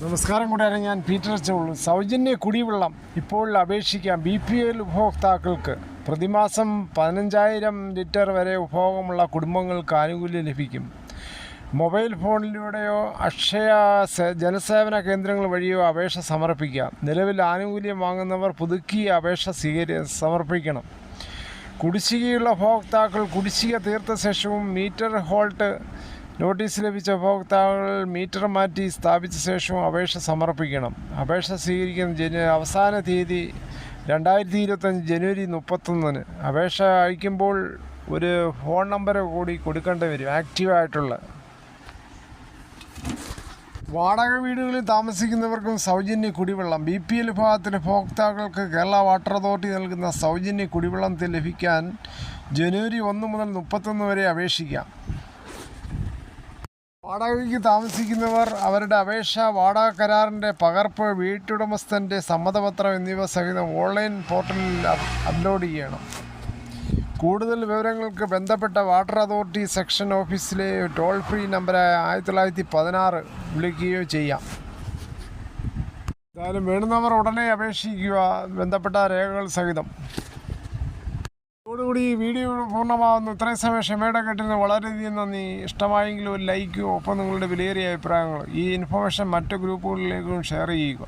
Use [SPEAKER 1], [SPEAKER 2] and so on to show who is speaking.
[SPEAKER 1] നമസ്കാരം കൂടാതെ ഞാൻ പീറ്റർ ചോളു. സൗജന്യ കുടിവെള്ളം ഇപ്പോൾ അപേക്ഷിക്കാം. BPL ഉപഭോക്താക്കൾക്ക് പ്രതിമാസം 15,000 ലിറ്റർ വരെ ഉപഭോഗമുള്ള കുടുംബങ്ങൾക്ക് ആനുകൂല്യം ലഭിക്കും. മൊബൈൽ ഫോണിലൂടെയോ അക്ഷയ ജനസേവന കേന്ദ്രങ്ങൾ വഴിയോ അപേക്ഷ സമർപ്പിക്കാം. നിലവിൽ ആനുകൂല്യം വാങ്ങുന്നവർ പുതുക്കിയ അപേക്ഷ സമർപ്പിക്കണം. കുടിശ്ശികയുള്ള ഉപഭോക്താക്കൾ കുടിശ്ശിക തീർത്ത ശേഷവും മീറ്റർ ഹോൾട്ട് നോട്ടീസ് ലഭിച്ച ഉപഭോക്താക്കൾ മീറ്റർ മാറ്റി സ്ഥാപിച്ച ശേഷവും അപേക്ഷ സമർപ്പിക്കണം. അപേക്ഷ സ്വീകരിക്കുന്ന അവസാന തീയതി 2025 ജനുവരി 31. അപേക്ഷ അയക്കുമ്പോൾ ഒരു ഫോൺ നമ്പർ കൂടി കൊടുക്കേണ്ടി വരും, ആക്റ്റീവായിട്ടുള്ള. വാടക വീടുകളിൽ താമസിക്കുന്നവർക്കും സൗജന്യ കുടിവെള്ളം. BPL വിഭാഗത്തിലെ ഉപഭോക്താക്കൾക്ക് കേരള വാട്ടർ അതോറിറ്റി നൽകുന്ന സൗജന്യ കുടിവെള്ളം ലഭിക്കാൻ ജനുവരി 1 മുതൽ 31 വരെ അപേക്ഷിക്കാം. വാടകയ്ക്ക് താമസിക്കുന്നവർ അവരുടെ അപേക്ഷ, വാടക കരാറിൻ്റെ പകർപ്പ്, വീട്ടുടമസ്ഥൻ്റെ സമ്മതപത്രം എന്നിവ സഹിതം ഓൺലൈൻ പോർട്ടലിൽ അപ്ലോഡ് ചെയ്യണം. കൂടുതൽ വിവരങ്ങൾക്ക് ബന്ധപ്പെട്ട വാട്ടർ അതോറിറ്റി സെക്ഷൻ ഓഫീസിലെ ടോൾ ഫ്രീ നമ്പറായ 1916 വിളിക്കുകയോ ചെയ്യാം. എന്തായാലും വേണ്ടുന്നവർ ഉടനെ അപേക്ഷിക്കുക, ബന്ധപ്പെട്ട രേഖകൾ സഹിതം. ഇതോടുകൂടി ഈ വീഡിയോ പൂർണ്ണമാകുന്നു. ഇത്രയും സമയം ക്ഷമയുടെ കേട്ടതിന് വളരെയധികം നന്ദി. ഇഷ്ടമായെങ്കിൽ ഒരു ലൈക്കും ഒപ്പം നിങ്ങളുടെ വിലയേറിയ അഭിപ്രായങ്ങൾ ഈ ഇൻഫർമേഷൻ മറ്റ് ഗ്രൂപ്പുകളിലേക്കും ഷെയർ ചെയ്യുക.